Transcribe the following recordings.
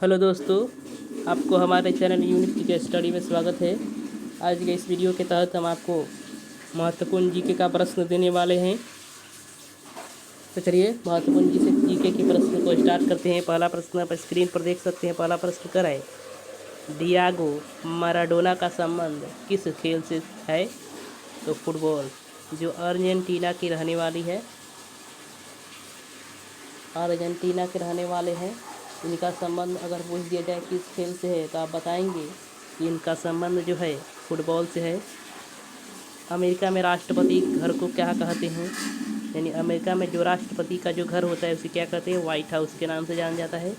Hello दोस्तों, आपको हमारे चैनल यूनिक के स्टडी में स्वागत है। आज के इस वीडियो के तहत हम आपको महत्वपूर्ण जीके का प्रश्न देने वाले हैं। तो चलिए महत्वपूर्ण जीके के प्रश्न को स्टार्ट करते हैं। पहला प्रश्न आप स्क्रीन पर देख सकते हैं। पहला प्रश्न कर है, डियागो माराडोना का संबंध किस खेल से है? तो फुटबॉल। जो अर्जेंटीना की रहने वाली है, अर्जेंटीना के रहने वाले हैं, इनका संबंध अगर पूछ दिया जाए किस खेल से है तो आप बताएंगे कि इनका संबंध जो है फुटबॉल से है। अमेरिका में राष्ट्रपति घर को क्या कहते हैं? यानी अमेरिका में जो राष्ट्रपति का जो घर होता है उसे क्या कहते हैं? व्हाइट हाउस के नाम से जाना जाता है।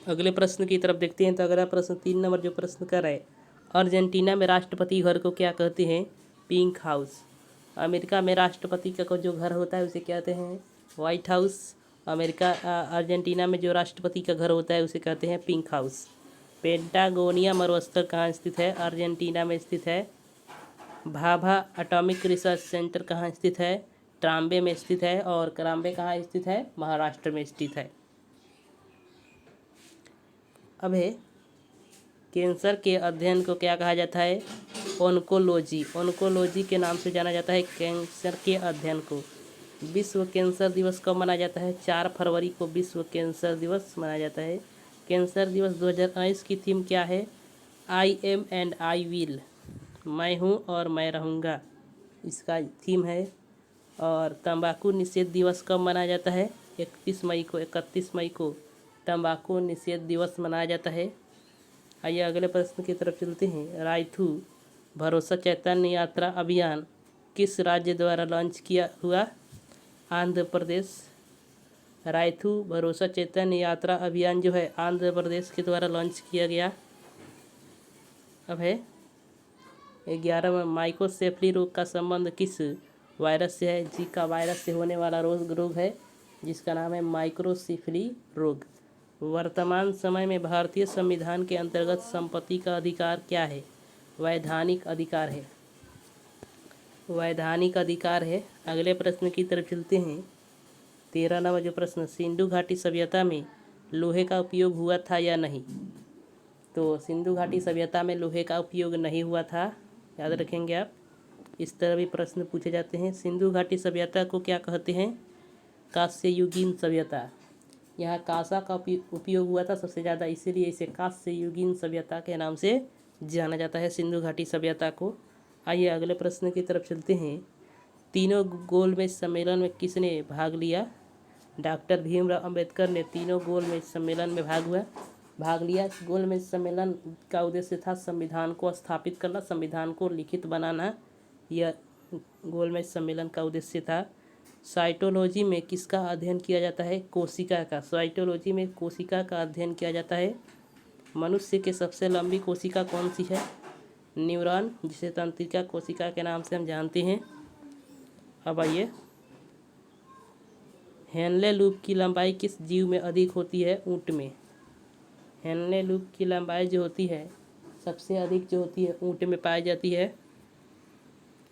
अगले प्रश्न की तरफ देखते हैं। तो अगला प्रश्न 3 नंबर जो प्रश्न कर रहा है, अर्जेंटीना में राष्ट्रपति घर को क्या कहते हैं? Pink house. अमेरिका में राष्ट्रपति का जो घर होता है उसे कहते हैं व्हाइट हाउस। अर्जेंटीना में जो राष्ट्रपति का घर होता है उसे कहते हैं पिंक हाउस। पेंटागोनिया मरुस्थल कहाँ स्थित है? अर्जेंटीना में स्थित है। भाभा एटॉमिक रिसर्च सेंटर कहाँ स्थित है? ट्राम्बे में स्थित है। और कराम्बे कहाँ स्थित है? महाराष्ट्र में स्थित है। अब है, कैंसर के अध्ययन को क्या कहा जाता है? ओन्कोलॉजी। ओन्कोलॉजी के नाम से जाना जाता है कैंसर के अध्ययन को। विश्व कैंसर दिवस कब मनाया जाता है? 4 फरवरी को विश्व कैंसर दिवस मनाया जाता है। कैंसर दिवस 2019 की थीम क्या है? I am and I will. मैं हूँ और मैं रहूँगा, इसका थीम है। और तंबाकू निषेध दिवस कब मनाया जाता है? 31 मई को तंबाकू निषेध दिवस मनाया जाता है। आइए अगले प्रश्न की तरफ चलते हैं। रायथू भरोसा चैतन्य यात्रा अभियान किस राज्य द्वारा लॉन्च किया हुआ? आंध्र प्रदेश। रायथू भरोसा चैतन्य यात्रा अभियान जो है आंध्र प्रदेश के द्वारा लॉन्च किया गया। अब है 11वां, माइक्रोसेफली रोग का संबंध किस वायरस से है? जीका वायरस से होने वाला रोग है जिसका नाम है माइक्रोसेफली रोग। वर्तमान समय में भारतीय संविधान के अंतर्गत संपत्ति का अधिकार क्या है? वैधानिक अधिकार है। वैधानिक अधिकार है। अगले प्रश्न की तरफ चलते हैं। 13 नंबर जो प्रश्न, सिंधु घाटी सभ्यता में लोहे का उपयोग हुआ था या नहीं? तो सिंधु घाटी सभ्यता में लोहे का उपयोग नहीं हुआ था, याद रखेंगे आप। इस तरह भी प्रश्न पूछे जाते हैं। सिंधु घाटी सभ्यता को क्या कहते हैं? कांस्ययुगीन सभ्यता। यहाँ कांसा का उपयोग हुआ था सबसे ज़्यादा, इसीलिए इसे कांस्ययुगीन सभ्यता के नाम से जाना जाता है सिंधु घाटी सभ्यता को। आइए अगले प्रश्न की तरफ चलते हैं। तीनों गोलमेज सम्मेलन में किसने भाग लिया? डॉक्टर भीमराव अंबेडकर ने तीनों गोलमेज सम्मेलन में भाग लिया। गोलमेज सम्मेलन का उद्देश्य था संविधान को स्थापित करना, संविधान को लिखित बनाना। यह गोलमेज सम्मेलन का उद्देश्य था। साइटोलॉजी में किसका अध्ययन किया जाता है? कोशिका का। साइटोलॉजी में कोशिका का अध्ययन किया जाता है। मनुष्य की सबसे लंबी कोशिका कौन सी है? न्यूरॉन, जिसे तंत्रिका कोशिका के नाम से हम जानते हैं। अब आइए, हेनले लूप की लंबाई किस जीव में अधिक होती है? ऊँट में। हेनले लूप की लंबाई जो होती है सबसे अधिक जो होती है ऊँट में पाई जाती है।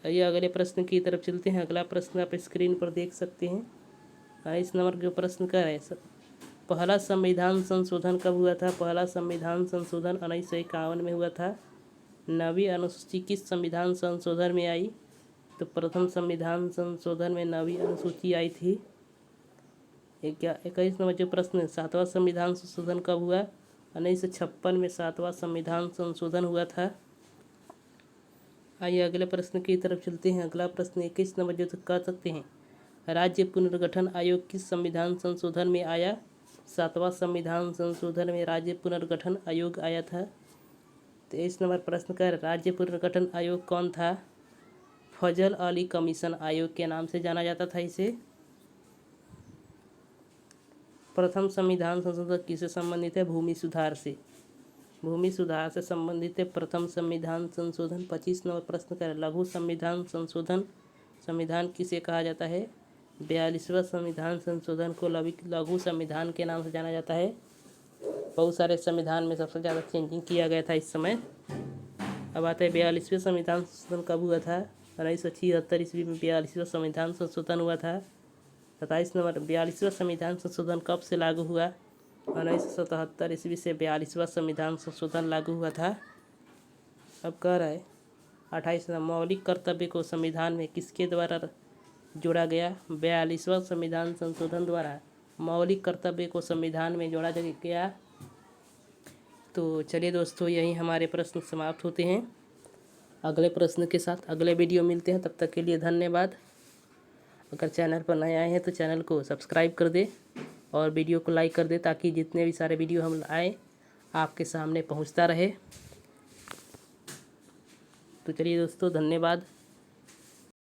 आइए अगले प्रश्न की तरफ चलते हैं। अगला प्रश्न आप स्क्रीन पर देख सकते हैं। इस नंबर जो प्रश्न का है, पहला संविधान संशोधन कब हुआ था? पहला संविधान संशोधन 1951 में हुआ था। 9वीं अनुसूची किस संविधान संशोधन में आई? तो प्रथम संविधान संशोधन में 9वीं अनुसूची आई थी। 21 नंबर जो प्रश्न, 7वां संविधान संशोधन कब हुआ? 1956 में 7वां संविधान संशोधन हुआ था। आइए अगले प्रश्न की तरफ चलते हैं। अगला प्रश्न 21 नंबर जो कह सकते हैं, राज्य पुनर्गठन आयोग किस संविधान संशोधन में आया? 7वां संविधान संशोधन में राज्य पुनर्गठन आयोग आया था। 23 नंबर प्रश्न का, राज्य पुनर्गठन आयोग कौन था? फजल अली कमीशन आयोग के नाम से जाना जाता था इसे। प्रथम संविधान संशोधन किससे संबंधित है? भूमि सुधार से। भूमि सुधार से संबंधित है प्रथम संविधान संशोधन। 25 नंबर प्रश्न का, लघु संविधान संशोधन संविधान किसे कहा जाता है? 42वां संविधान संशोधन को लघु संविधान के नाम से जाना जाता है। बहुत सारे संविधान में सबसे ज़्यादा चेंजिंग किया गया था इस समय। अब आता है 42वें संविधान संशोधन कब हुआ था? 1976 ईस्वी में 42वां संविधान संशोधन हुआ था। 27 नंबर 42वां संविधान संशोधन कब से लागू हुआ? 1977 ईस्वी से 42वां संविधान संशोधन लागू हुआ था। अब कह रहा है 28 नंबर मौलिक कर्तव्य को संविधान में किसके द्वारा जोड़ा गया? 42वां संविधान संशोधन द्वारा मौलिक कर्तव्य को संविधान में जोड़ा गया। तो चलिए दोस्तों, यही हमारे प्रश्न समाप्त होते हैं। अगले प्रश्न के साथ अगले वीडियो मिलते हैं। तब तक के लिए धन्यवाद। अगर चैनल पर नए आए हैं तो चैनल को सब्सक्राइब कर दे और वीडियो को लाइक कर दे, ताकि जितने भी सारे वीडियो हम आए आपके सामने पहुंचता रहे। तो चलिए दोस्तों, धन्यवाद।